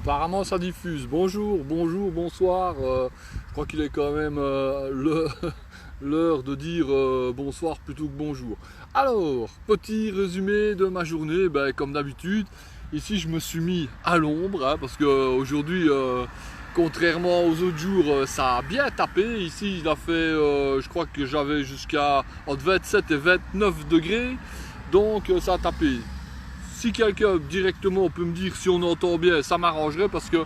apparemment ça diffuse. Bonjour, bonjour, bonsoir. Je crois qu'il est quand même l'heure de dire bonsoir plutôt que bonjour. Alors, petit résumé de ma journée. Ben, comme d'habitude, ici je me suis mis à l'ombre hein, parce qu'aujourd'hui, contrairement aux autres jours, ça a bien tapé. Ici, il a fait, je crois que j'avais jusqu'à entre 27 et 29 degrés. Donc ça a tapé. Si quelqu'un directement peut me dire si on entend bien, ça m'arrangerait parce que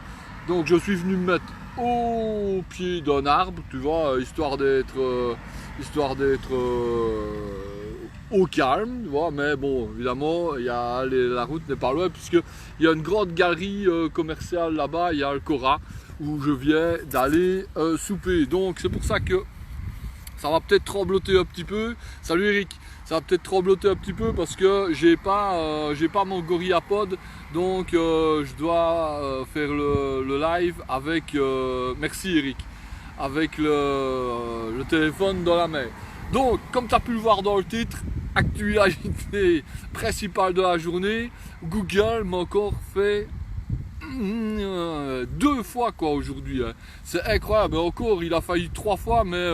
donc je suis venu me mettre au pied d'un arbre, tu vois, histoire d'être au calme, tu vois. Mais bon, évidemment, la route n'est pas loin puisque il y a une grande galerie commerciale là-bas, il y a le Cora où je viens d'aller souper. Donc c'est pour ça que ça va peut-être trembloter un petit peu. Salut Eric. Ça va peut-être trembloter un petit peu parce que j'ai pas mon GorillaPod, donc je dois faire le live avec merci Eric, avec le téléphone dans la main. Donc comme tu as pu le voir dans le titre, actualité principale de la journée, Google m'a encore fait 2 fois quoi aujourd'hui hein. C'est incroyable, encore il a failli 3 fois mais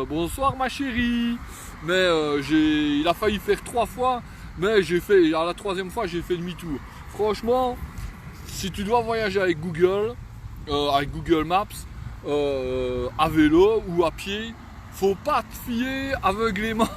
bonsoir ma chérie, mais il a failli faire 3 fois mais j'ai fait, à la 3e fois j'ai fait demi-tour. Franchement, si tu dois voyager avec Google Maps à vélo ou à pied, faut pas te fier aveuglément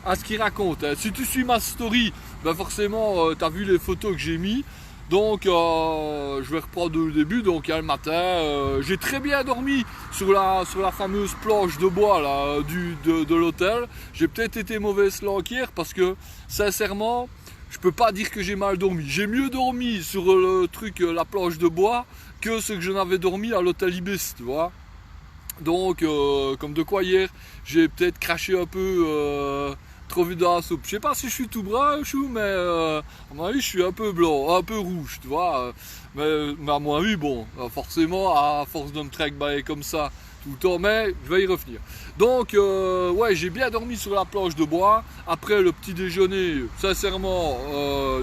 à ce qu'il raconte hein. Si tu suis ma story, ben forcément tu as vu les photos que j'ai mis. Donc je vais reprendre le début. Donc le matin, j'ai très bien dormi sur la fameuse planche de bois là, de l'hôtel. J'ai peut-être été mauvaise langue parce que sincèrement, je peux pas dire que j'ai mal dormi. J'ai mieux dormi sur le truc, la planche de bois, que ce que je n'avais dormi à l'hôtel Ibis, tu vois. Donc comme de quoi hier, j'ai peut-être craché un peu. Trop vu dans la soupe. Je sais pas si je suis tout brun, chou, mais à mon avis, je suis un peu blanc, un peu rouge, tu vois. Mais à mon avis, bon, forcément, à force de me traque comme ça tout le temps, mais je vais y revenir. Donc, ouais, j'ai bien dormi sur la planche de bois. Après le petit déjeuner, sincèrement,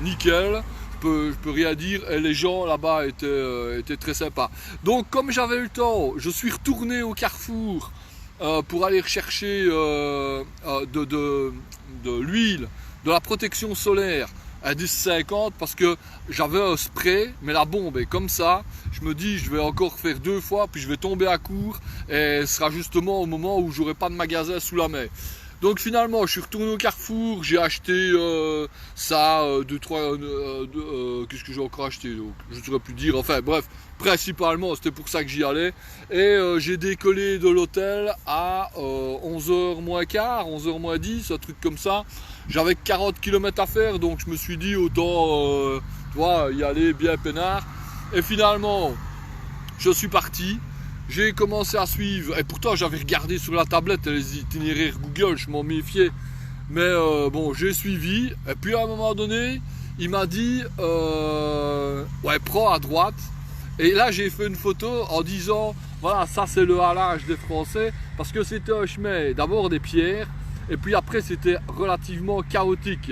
nickel. Je peux rien dire. Et les gens là-bas étaient très sympas. Donc, comme j'avais eu le temps, je suis retourné au Carrefour. Pour aller rechercher de l'huile, de la protection solaire à 10,50 parce que j'avais un spray, mais la bombe est comme ça. Je me dis, je vais encore faire 2 fois, puis je vais tomber à court et ce sera justement au moment où j'aurai pas de magasin sous la main. Donc finalement, je suis retourné au Carrefour, j'ai acheté ça, 2-3, qu'est-ce que j'ai encore acheté donc, je ne saurais plus dire, enfin bref, principalement c'était pour ça que j'y allais. Et j'ai décollé de l'hôtel à 11h moins quart, 11h moins 10, un truc comme ça. J'avais 40 km à faire, donc je me suis dit autant tu vois, y aller bien peinard. Et finalement, je suis parti. J'ai commencé à suivre, et pourtant j'avais regardé sur la tablette les itinéraires Google, je m'en méfiais. Mais bon, j'ai suivi, et puis à un moment donné, il m'a dit ouais, prends à droite. Et là j'ai fait une photo en disant, voilà, ça c'est le halage des Français, parce que c'était un chemin, d'abord des pierres, et puis après c'était relativement chaotique.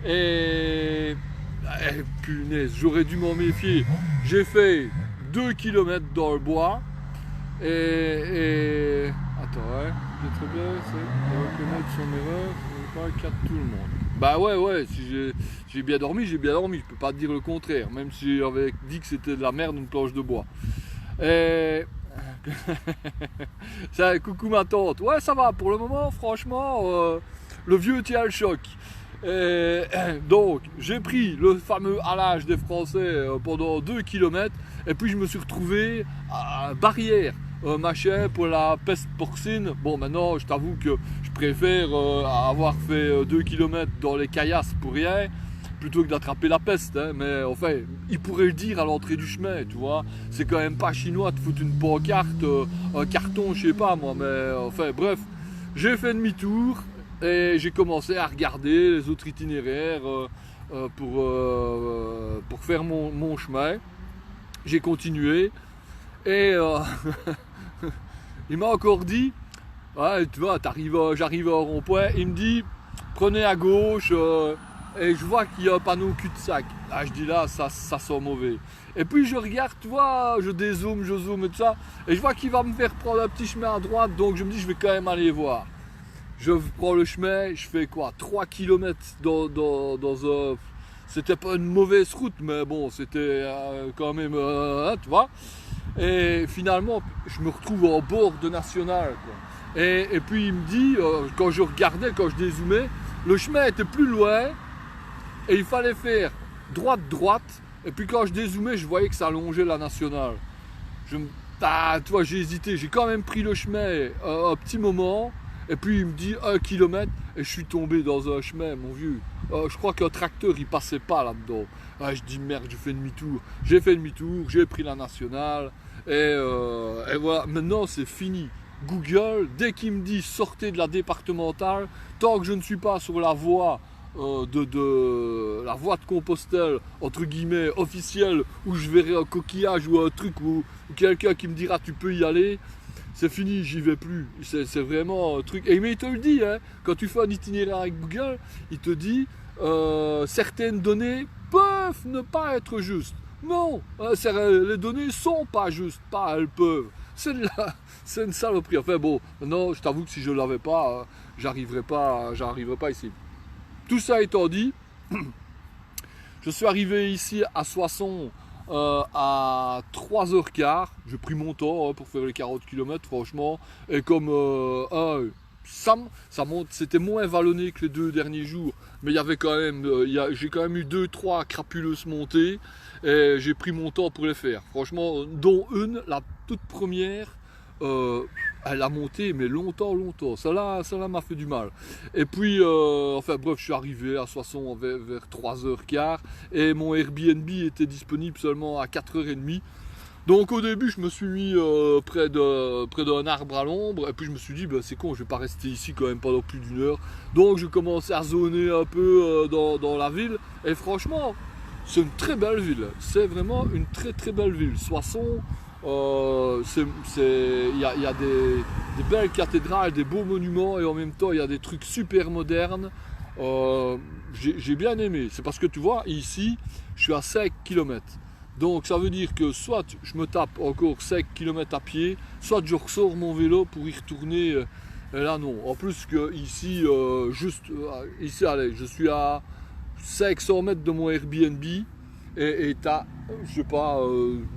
Et punaise, j'aurais dû m'en méfier. J'ai fait 2 km dans le bois. Et attends, ouais, j'ai très bien, c'est reconnaître son erreur, c'est pas le cas de tout le monde. Bah ouais, si j'ai bien dormi, je peux pas te dire le contraire, même si j'avais dit que c'était de la merde une planche de bois. Et ça, coucou ma tante, ouais ça va, pour le moment franchement, le vieux tient le choc. Et donc j'ai pris le fameux halage des Français pendant 2 km et puis je me suis retrouvé à barrière machin pour la peste porcine. Bon maintenant je t'avoue que je préfère avoir fait 2 km dans les caillasses pour rien plutôt que d'attraper la peste hein. Mais enfin il pourrait le dire à l'entrée du chemin, tu vois, c'est quand même pas chinois de foutre une pancarte, un carton, je sais pas moi, mais enfin bref, j'ai fait demi-tour. Et j'ai commencé à regarder les autres itinéraires pour faire mon chemin. J'ai continué et il m'a encore dit, ouais, tu vois, j'arrive au rond-point, il me dit, prenez à gauche, et je vois qu'il y a un panneau cul-de-sac. Là, je dis là, ça sent mauvais. Et puis je regarde, tu vois, je dézoome, je zoome et tout ça, et je vois qu'il va me faire prendre un petit chemin à droite, donc je me dis, je vais quand même aller voir. Je prends le chemin, je fais quoi, 3 km dans un... C'était pas une mauvaise route, mais bon, c'était quand même, tu vois. Et finalement, je me retrouve en bord de national, quoi. Et puis il me dit, quand je regardais, quand je dézoomais, le chemin était plus loin, et il fallait faire droite, et puis quand je dézoomais, je voyais que ça longeait la nationale. Tu vois, j'ai hésité, j'ai quand même pris le chemin un petit moment, et puis il me dit 1 km, et je suis tombé dans un chemin, mon vieux. Je crois qu'un tracteur, il passait pas là-dedans. Je dis merde, je fais demi-tour. J'ai fait demi-tour, j'ai pris la nationale, et voilà, maintenant c'est fini. Google, dès qu'il me dit sortez de la départementale, tant que je ne suis pas sur la voie la voie de Compostelle, entre guillemets, officielle, où je verrai un coquillage ou un truc, ou quelqu'un qui me dira tu peux y aller, c'est fini, j'y vais plus. C'est vraiment un truc. Et mais il te le dit, hein, quand tu fais un itinéraire avec Google, il te dit certaines données peuvent ne pas être justes. Non, les données sont pas justes, pas elles peuvent. C'est une saloperie. Enfin bon, non, je t'avoue que si je l'avais pas, j'arriverais pas ici. Tout ça étant dit, je suis arrivé ici à Soissons à 3h15. J'ai pris mon temps pour faire les 40 km, franchement. Et comme ça monte, c'était moins vallonné que les 2 derniers jours, mais il y avait quand même, j'ai quand même eu 2-3 crapuleuses montées, et j'ai pris mon temps pour les faire. Franchement, dont une, la toute première, elle a monté, mais longtemps. Ça m'a fait du mal. Et puis, enfin bref, je suis arrivé à Soissons vers 3h15, et mon Airbnb était disponible seulement à 4h30. Donc au début, je me suis mis près d'un arbre à l'ombre, et puis je me suis dit, c'est con, je vais pas rester ici quand même pendant plus d'1 heure. Donc je commençais à zoner un peu dans la ville, et franchement, c'est une très belle ville. C'est vraiment une très belle ville. Soissons, il y a des belles cathédrales, des beaux monuments, et en même temps, il y a des trucs super modernes. J'ai bien aimé. C'est parce que tu vois, ici, je suis à 5 km. Donc ça veut dire que soit je me tape encore 5 km à pied, soit je ressors mon vélo pour y retourner. Et là non. En plus que ici, ici, allez, je suis à 500 mètres de mon Airbnb, et tu as, je sais pas,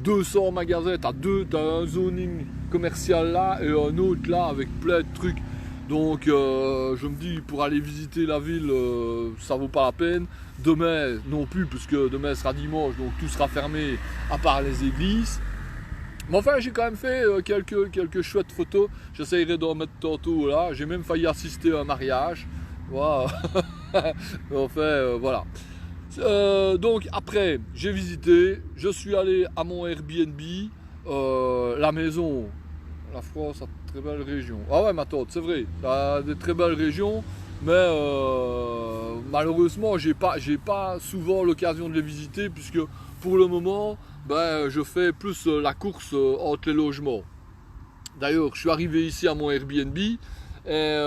200 magasins, tu as un zoning commercial là et un autre là avec plein de trucs. Donc je me dis, pour aller visiter la ville, ça vaut pas la peine. Demain non plus, puisque demain sera dimanche, donc tout sera fermé à part les églises. Mais enfin, j'ai quand même fait quelques chouettes photos. J'essayerai d'en mettre tantôt là. J'ai même failli assister à un mariage. Voilà. Enfin, voilà. Donc après, j'ai visité. Je suis allé à mon Airbnb. La maison, la France a de très belles régions. Ah ouais, ma tante, c'est vrai. Ça a des très belles régions. Mais malheureusement, j'ai pas souvent l'occasion de les visiter, puisque pour le moment, je fais plus la course entre les logements. D'ailleurs, je suis arrivé ici à mon Airbnb, et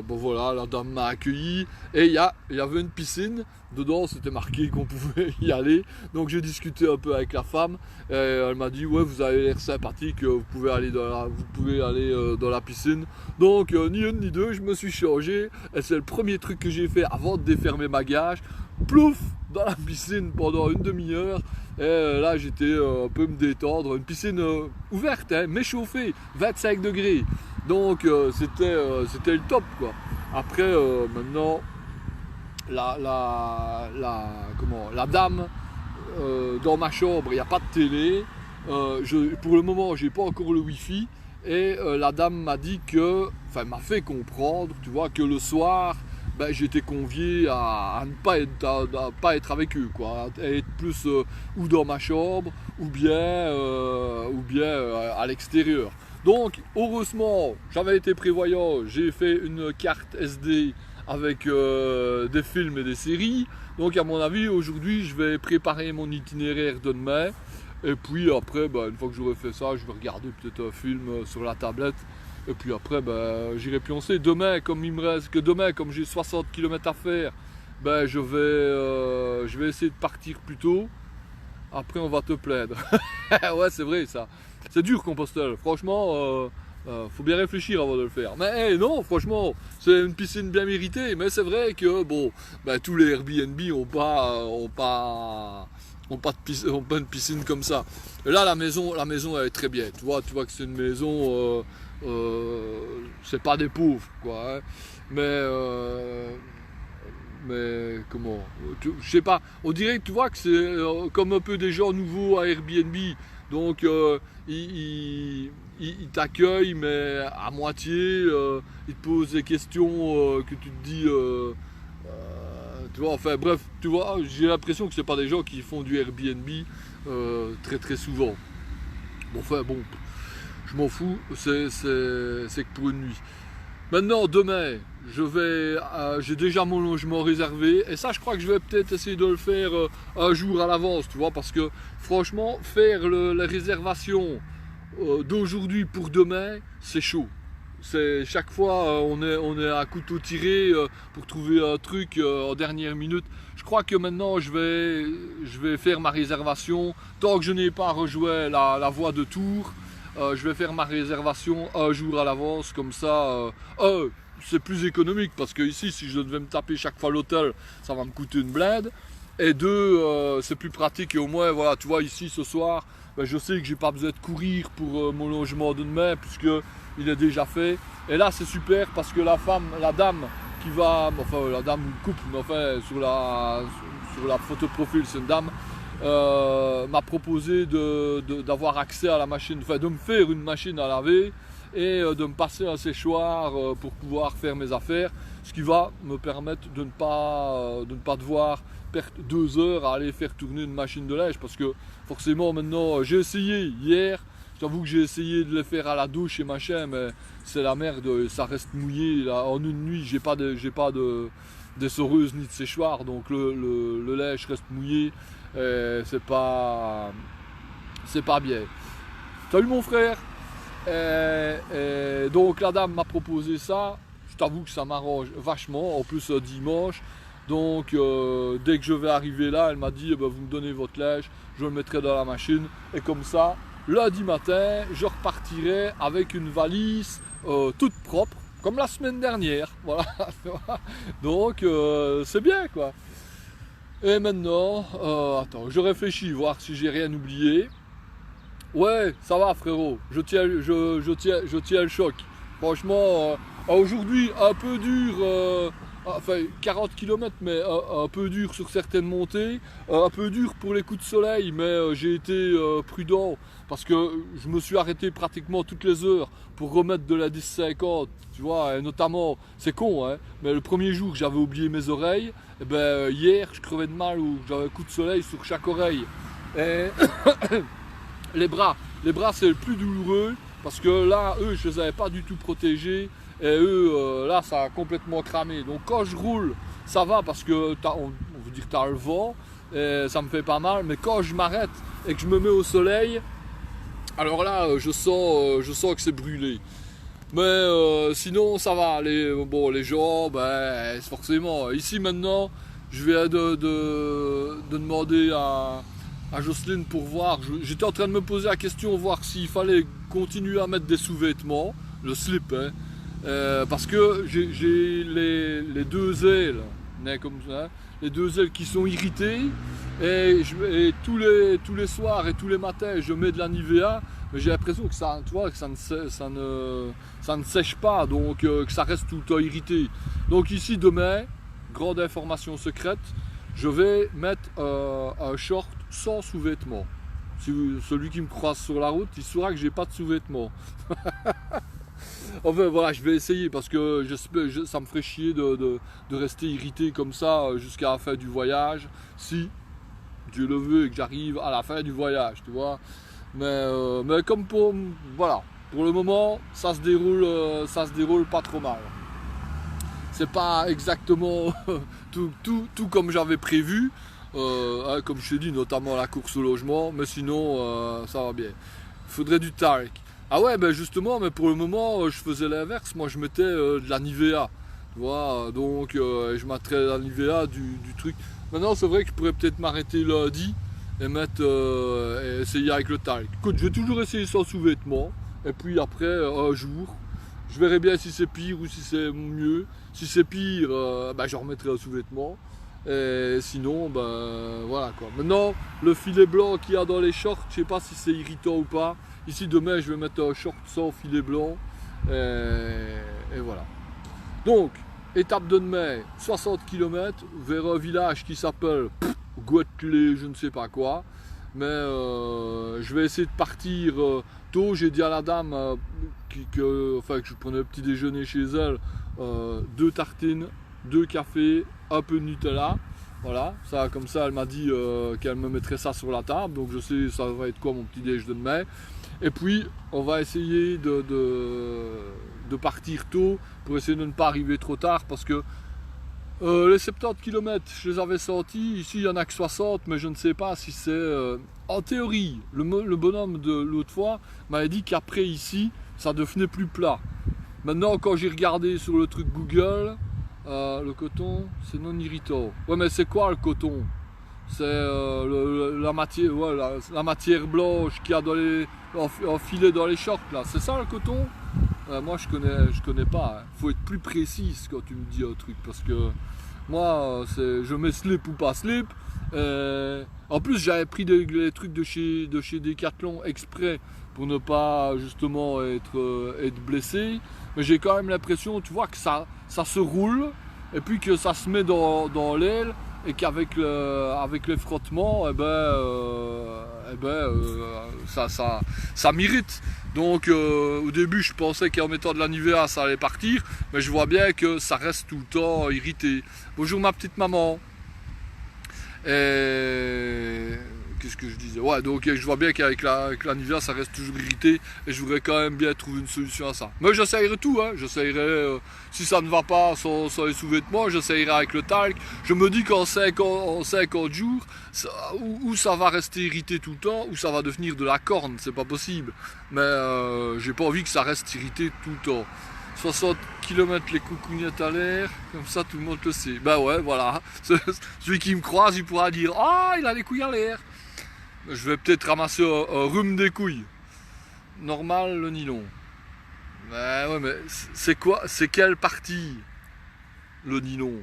voilà, la dame m'a accueilli, et il y avait une piscine. Dedans, c'était marqué qu'on pouvait y aller. Donc j'ai discuté un peu avec la femme, et elle m'a dit ouais, vous avez l'air sympathique, vous pouvez aller dans la piscine. Donc ni une ni deux, je me suis changé, et c'est le premier truc que j'ai fait avant de défaire mes bagages. Plouf, dans la piscine pendant une demi-heure. Et là, j'étais un peu me détendre. Une piscine ouverte, hein, mais chauffée, 25 degrés. Donc c'était le top, quoi. Après, maintenant, la dame, dans ma chambre, il n'y a pas de télé. Pour le moment, j'ai pas encore le wifi. Et la dame m'a dit m'a fait comprendre, tu vois, que le soir, j'étais convié à ne pas être avec eux, quoi, à être plus ou dans ma chambre ou bien à l'extérieur. Donc heureusement, j'avais été prévoyant, j'ai fait une carte SD avec des films et des séries. Donc à mon avis, aujourd'hui, je vais préparer mon itinéraire de demain. Et puis après, une fois que j'aurai fait ça, je vais regarder peut-être un film sur la tablette. Et puis après, j'irai pioncer. Demain, comme j'ai 60 km à faire, ben je vais essayer de partir plus tôt. Après, on va te plaindre. Ouais, c'est vrai ça. C'est dur Compostelle. Franchement, faut bien réfléchir avant de le faire. Mais hey, non, franchement, c'est une piscine bien méritée. Mais c'est vrai que bon, ben, tous les Airbnb ont pas une piscine comme ça. Et là, la maison elle est très bien. Tu vois que c'est une maison. C'est pas des pauvres, quoi. Hein. Mais comment je sais pas, on dirait que tu vois que c'est comme un peu des gens nouveaux à Airbnb, donc ils t'accueillent mais à moitié, ils te posent des questions que tu te dis, tu vois, enfin bref, tu vois, j'ai l'impression que c'est pas des gens qui font du Airbnb très très souvent. Bon, enfin bon, je m'en fous, c'est que pour une nuit. Maintenant, demain, j'ai déjà mon logement réservé et ça, je crois que je vais peut-être essayer de le faire un jour à l'avance, tu vois, parce que franchement, faire la réservation d'aujourd'hui pour demain, c'est chaud. C'est chaque fois, on est à couteau tiré pour trouver un truc en dernière minute. Je crois que maintenant, je vais faire ma réservation tant que je n'ai pas rejoint la voie de Tours. Je vais faire ma réservation un jour à l'avance, comme ça, c'est plus économique parce que ici, si je devais me taper chaque fois l'hôtel, ça va me coûter une blinde. Et deux, c'est plus pratique et au moins, voilà, tu vois, ici ce soir, ben, je sais que j'ai pas besoin de courir pour mon logement de demain puisque il est déjà fait. Et là, c'est super parce que la dame qui va, enfin la dame ou le couple, mais enfin sur la photo de profil, c'est une dame. M'a proposé d'avoir accès à la machine, enfin de me faire une machine à laver et de me passer un séchoir pour pouvoir faire mes affaires, ce qui va me permettre de ne pas devoir perdre 2 heures à aller faire tourner une machine de linge parce que forcément maintenant j'ai essayé hier, j'avoue que j'ai essayé de les faire à la douche et machin, mais c'est la merde, ça reste mouillé là, en une nuit, j'ai pas d'essoreuse ni de séchoir, donc le linge reste mouillé. C'est pas bien. Salut mon frère. Donc la dame m'a proposé ça. Je t'avoue que ça m'arrange vachement. En plus dimanche. Donc dès que je vais arriver là, elle m'a dit vous me donnez votre linge, je le mettrai dans la machine. Et comme ça, lundi matin, je repartirai avec une valise toute propre, comme la semaine dernière. Voilà. Donc c'est bien quoi. Et maintenant, attends, je réfléchis, voir si j'ai rien oublié. Ouais, ça va frérot, je tiens le choc. Franchement, aujourd'hui un peu dur, enfin 40 km mais un peu dur sur certaines montées, un peu dur pour les coups de soleil, mais j'ai été prudent parce que je me suis arrêté pratiquement toutes les heures pour remettre de la 10-50, tu vois, et notamment, c'est con, hein, mais le premier jour j'avais oublié mes oreilles, et ben hier je crevais de mal où j'avais un coup de soleil sur chaque oreille. Et les bras c'est le plus douloureux parce que là eux je les avais pas du tout protégés et eux là ça a complètement cramé. Donc quand je roule ça va parce que on veut dire que tu as le vent et ça me fait pas mal, mais quand je m'arrête et que je me mets au soleil, alors là je sens que c'est brûlé. Mais sinon ça va, les gens, ben, forcément, ici maintenant, je viens de demander à Jocelyne pour voir, j'étais en train de me poser la question, voir s'il fallait continuer à mettre des sous-vêtements, le slip, hein, parce que j'ai les deux ailes, comme ça, les deux ailes qui sont irritées, et tous les soirs et tous les matins je mets de la Nivea, mais j'ai l'impression que ça, tu vois, que ça ne sèche pas, donc que ça reste tout le temps irrité. Donc ici demain, grande information secrète, je vais mettre un short sans sous-vêtements. Si celui qui me croise sur la route, il saura que j'ai pas de sous-vêtements. Enfin voilà, je vais essayer parce que ça me ferait chier de rester irrité comme ça jusqu'à la fin du voyage, si Dieu le veut et que j'arrive à la fin du voyage, tu vois. Mais comme voilà, pour le moment, ça se déroule pas trop mal. C'est pas exactement tout comme j'avais prévu, hein, comme je t'ai dit, notamment la course au logement, mais sinon ça va bien. Il faudrait du talc. Ah ouais, ben justement, mais pour le moment, je faisais l'inverse, moi je mettais de la Nivea. vois, donc je mettrai la Nivea du truc. Maintenant, c'est vrai que je pourrais peut-être m'arrêter lundi et mettre et essayer avec le talc. Écoute, je vais toujours essayer sans sous-vêtements, et puis après, un jour, je verrai bien si c'est pire ou si c'est mieux. Si c'est pire, je remettrai un sous-vêtement. Et sinon, voilà quoi. Maintenant, le filet blanc qu'il y a dans les shorts, je sais pas si c'est irritant ou pas. Ici, demain, je vais mettre un short sans filet blanc. Et voilà. Donc, étape de demain, 60 km vers un village qui s'appelle Guatlé, je ne sais pas quoi. Mais je vais essayer de partir tôt. J'ai dit à la dame que je prenais le petit déjeuner chez elle, 2 tartines, 2 cafés, un peu de Nutella. Voilà, ça comme ça elle m'a dit qu'elle me mettrait ça sur la table, donc je sais ça va être quoi mon petit déj de demain. Et puis on va essayer de partir tôt pour essayer de ne pas arriver trop tard, parce que les 70 km je les avais sentis, ici il y en a que 60, mais je ne sais pas si c'est... en théorie, le bonhomme de l'autre fois m'avait dit qu'après ici ça devenait plus plat. Maintenant quand j'ai regardé sur le truc Google, le coton, c'est non irritant. Ouais, mais c'est quoi le coton? C'est la matière, ouais, la matière blanche qu'il y a enfilée dans les shorts là. C'est ça le coton? Moi je connais pas. Hein. Faut être plus précise quand tu me dis un truc, parce que moi je mets slip ou pas slip. En plus j'avais pris des trucs de chez Decathlon exprès pour ne pas justement être blessé. Mais j'ai quand même l'impression, tu vois, que ça se roule et puis que ça se met dans l'aile, et qu'avec les frottements, ça m'irrite. Donc au début je pensais qu'en mettant de la Nivea ça allait partir, mais je vois bien que ça reste tout le temps irrité. Bonjour ma petite maman. Et qu'est-ce que je disais? Ouais, donc je vois bien qu'avec la Nivea ça reste toujours irrité, et je voudrais quand même bien trouver une solution à ça. Mais j'essayerai tout, hein. J'essayerai, si ça ne va pas sans les sous-vêtements, j'essayerai avec le talc. Je me dis qu'en 50 jours, ou ça va rester irrité tout le temps, ou ça va devenir de la corne, c'est pas possible. Mais j'ai pas envie que ça reste irrité tout le temps. 60 km les coucougnettes à l'air, comme ça tout le monde le sait. Ben ouais, voilà. Celui qui me croise, il pourra dire « Ah, il a les couilles à l'air !» Je vais peut-être ramasser un rhume des couilles. Normal, le nylon. Ouais, mais c'est quoi? C'est quelle partie? Le nylon.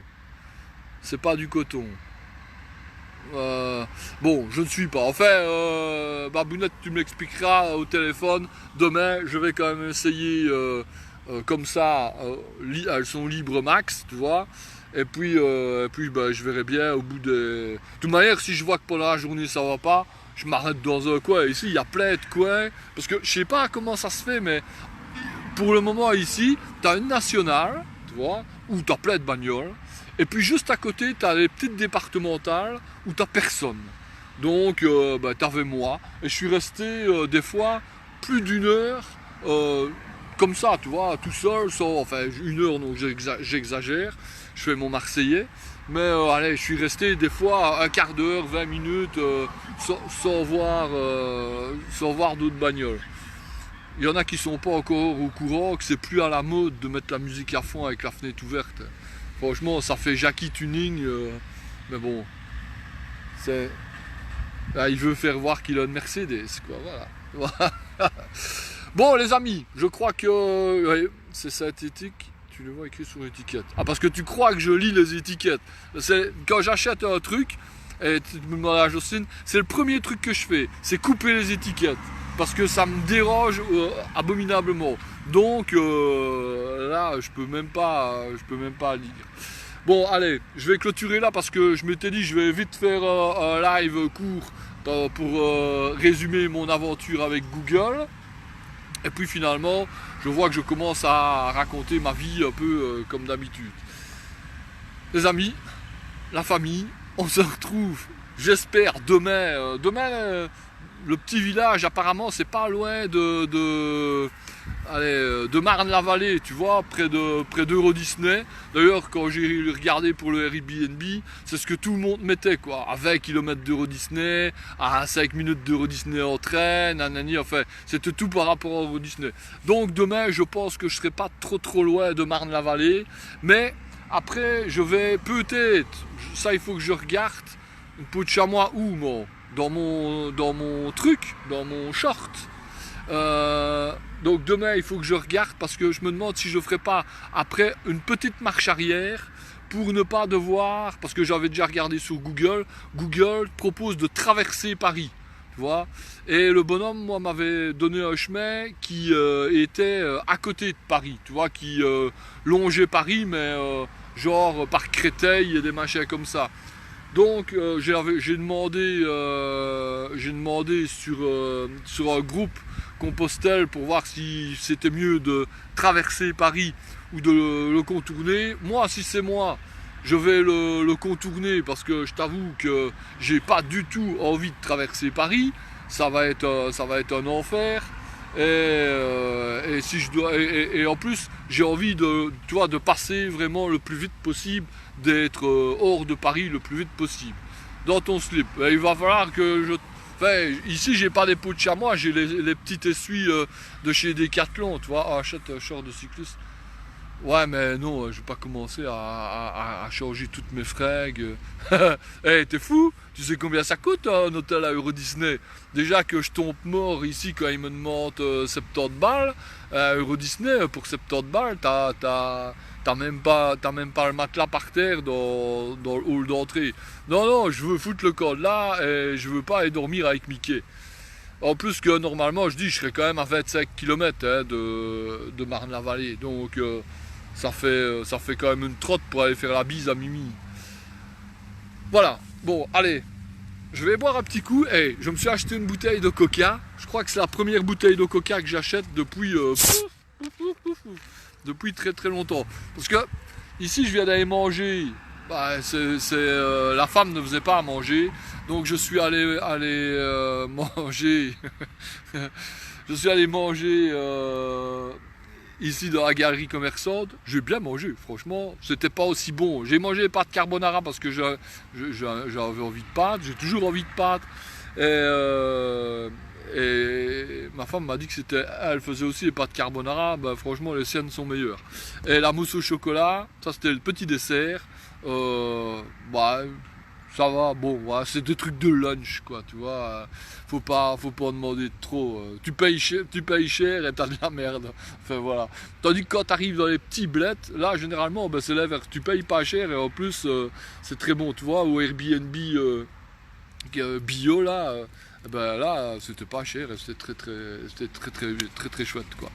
C'est pas du coton. Bon, je ne suis pas. Enfin, Babounette, tu me l'expliqueras au téléphone. Demain, je vais quand même essayer comme ça. Elles sont libres max, tu vois. Et puis je verrai bien au bout de... De toute manière, si je vois que pendant la journée ça va pas, je m'arrête dans un coin. Ici, il y a plein de coins. Parce que je sais pas comment ça se fait, mais pour le moment ici, tu as une nationale, tu vois, où tu as plein de bagnoles. Et puis juste à côté, tu as les petites départementales où tu n'as personne. Donc, tu avais moi. Et je suis resté des fois plus d'une heure comme ça, tu vois, tout seul, enfin 1 heure, donc j'exagère. Je fais mon Marseillais. Mais allez, je suis resté des fois un quart d'heure, 20 minutes sans voir d'autres bagnoles. Il y en a qui sont pas encore au courant que c'est plus à la mode de mettre la musique à fond avec la fenêtre ouverte. Franchement, ça fait Jackie Tuning, mais bon, là, il veut faire voir qu'il a une Mercedes, quoi, voilà. Bon, les amis, je crois que ouais, c'est synthétique. Tu le vois écrit sur l'étiquette. Ah, parce que tu crois que je lis les étiquettes. Quand j'achète un truc, et tu me demandes à Jocelyne, c'est le premier truc que je fais, c'est couper les étiquettes. Parce que ça me dérange abominablement. Donc là, je peux même pas lire. Bon, allez, je vais clôturer là parce que je m'étais dit je vais vite faire un live court pour résumer mon aventure avec Google. Et puis finalement, je vois que je commence à raconter ma vie un peu comme d'habitude. Les amis, la famille, on se retrouve, j'espère, demain. Le petit village, apparemment, c'est pas loin de de Marne-la-Vallée, tu vois, près d'Euro Disney. D'ailleurs, quand j'ai regardé pour le Airbnb, c'est ce que tout le monde mettait, quoi. À 20 km d'Euro Disney, à 5 minutes d'Euro Disney en train, nanani, enfin, c'était tout par rapport à Euro Disney. Donc demain, je pense que je serai pas trop loin de Marne-la-Vallée, mais après, je vais peut-être, ça il faut que je regarde, une peau de chamois où, moi, dans mon truc, dans mon short. Donc demain il faut que je regarde parce que je me demande si je ferai pas après une petite marche arrière pour ne pas devoir, parce que j'avais déjà regardé sur Google propose de traverser Paris, tu vois, et le bonhomme moi m'avait donné un chemin qui était à côté de Paris, tu vois, qui longeait Paris mais genre par Créteil et des machins comme ça. Donc j'ai demandé sur un groupe Compostelle pour voir si c'était mieux de traverser Paris ou de le contourner. Moi, si c'est moi, je vais le contourner parce que je t'avoue que j'ai pas du tout envie de traverser Paris. Ça va être un enfer. Et si je dois, et en plus, j'ai envie tu vois, de passer vraiment le plus vite possible, d'être hors de Paris le plus vite possible. Dans ton slip. Et il va falloir que je... Enfin, ici, j'ai pas des pots de chamois, j'ai les petits essuies de chez Decathlon, tu vois. Ah, achète un short de cycliste. Ouais, mais non, je vais pas commencer à changer toutes mes fringues. Hey, t'es fou? Tu sais combien ça coûte un hôtel à Euro Disney? Déjà que je tombe mort ici quand ils me demandent 70 balles. À Euro Disney, pour 70 balles, t'as même pas le matelas par terre dans le hall d'entrée. Non, je veux foutre le code là et je veux pas aller dormir avec Mickey. En plus que normalement, je serais quand même à 25 km hein, de Marne-la-Vallée. Donc ça fait quand même une trotte pour aller faire la bise à Mimi. Voilà, bon, allez, je vais boire un petit coup. Hey, je me suis acheté une bouteille de coca. Je crois que c'est la première bouteille de coca que j'achète depuis très longtemps. Parce que ici, je viens d'aller manger. Bah, la femme ne faisait pas à manger. Donc je suis allé manger. Je suis allé manger ici dans la galerie commerçante. J'ai bien mangé, franchement. C'était pas aussi bon. J'ai mangé les pâtes carbonara parce que j'avais envie de pâtes. J'ai toujours envie de pâtes. Et ma femme m'a dit que elle faisait aussi les pâtes carbonara. Ben, franchement, les siennes sont meilleures. Et la mousse au chocolat, ça c'était le petit dessert. Bah, ça va, bon, ouais, c'est des trucs de lunch, quoi, tu vois. Faut pas en demander trop. Tu payes cher et t'as de la merde. Enfin, voilà. Tandis que quand t'arrives dans les petits blettes, là, généralement, ben, c'est l'inverse. Tu payes pas cher et en plus, c'est très bon, tu vois. Au Airbnb bio, là, ben là, c'était pas cher et c'était très chouette, quoi.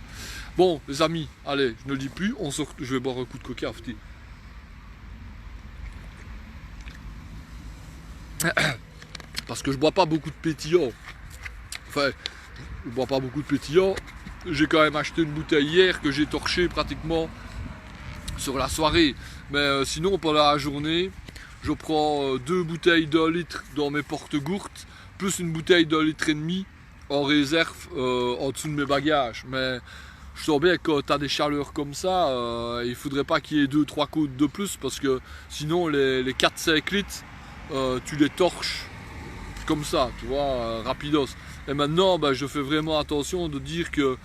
Bon, les amis, allez, je ne le dis plus, je vais boire un coup de coca, petit. Parce que je bois pas beaucoup de pétillants. Enfin, je bois pas beaucoup de pétillants. J'ai quand même acheté une bouteille hier que j'ai torchée pratiquement sur la soirée. Mais sinon, pendant la journée, je prends 2 bouteilles d'1 litre dans mes porte-gourdes, plus une bouteille d'1,5 litre en réserve en dessous de mes bagages. Mais je sens bien que quand tu as des chaleurs comme ça, il faudrait pas qu'il y ait 2-3 côtes de plus parce que sinon les 4-5 litres, tu les torches comme ça, tu vois, rapidos. Et maintenant, ben, je fais vraiment attention de dire que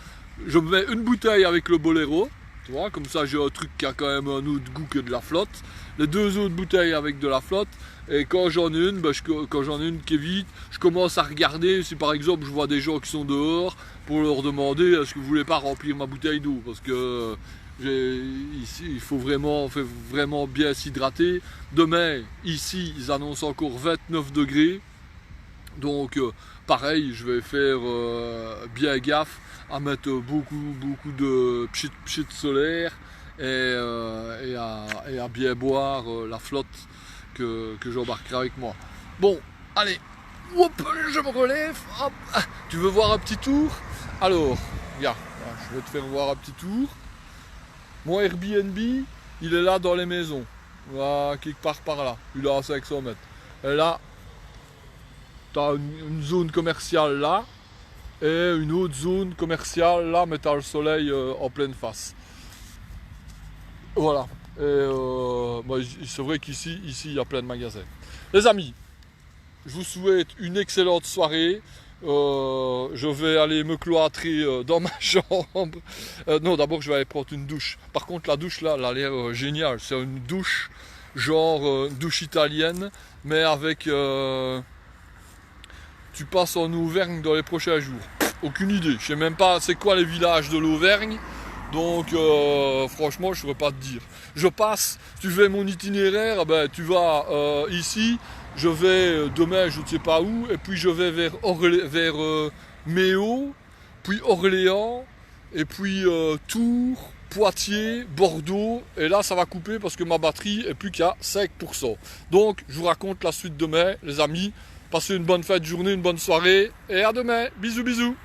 je me mets une bouteille avec le Bolero, tu vois, comme ça j'ai un truc qui a quand même un autre goût que de la flotte. Les 2 autres bouteilles avec de la flotte. Et quand j'en ai une, ben, quand j'en ai une qui est vide, je commence à regarder si par exemple je vois des gens qui sont dehors pour leur demander est-ce que vous voulez pas remplir ma bouteille d'eau parce que ici il faut vraiment bien s'hydrater. Demain, ici, ils annoncent encore 29 degrés. Donc pareil, je vais faire bien gaffe à mettre beaucoup de pchit solaire et à bien boire la flotte que j'embarquerai avec moi. Bon, allez, hop, je me relève, hop. Tu veux voir un petit tour? Alors, regarde, je vais te faire voir un petit tour. Mon Airbnb, il est là dans les maisons, là, quelque part par là, il est à 500 mètres. Et là, tu as une zone commerciale là, et une autre zone commerciale, là, mais t'as le soleil en pleine face. Voilà. Et c'est vrai qu'ici, il y a plein de magasins. Les amis, je vous souhaite une excellente soirée. Je vais aller me cloîtrer dans ma chambre. Non, d'abord je vais aller prendre une douche. Par contre, la douche là, elle a l'air géniale. C'est une douche, genre douche italienne, mais avec... tu passes en Auvergne dans les prochains jours. Aucune idée. Je sais même pas c'est quoi les villages de l'Auvergne. Donc franchement, je ne saurais pas te dire. Je passe, tu fais mon itinéraire, ben, tu vas ici, je vais demain je ne sais pas où, et puis je vais vers Méo, puis Orléans, et puis Tours, Poitiers, Bordeaux, et là ça va couper parce que ma batterie est plus qu'à 5%. Donc je vous raconte la suite demain, les amis. Passez une bonne fin de journée, une bonne soirée, et à demain. Bisous bisous.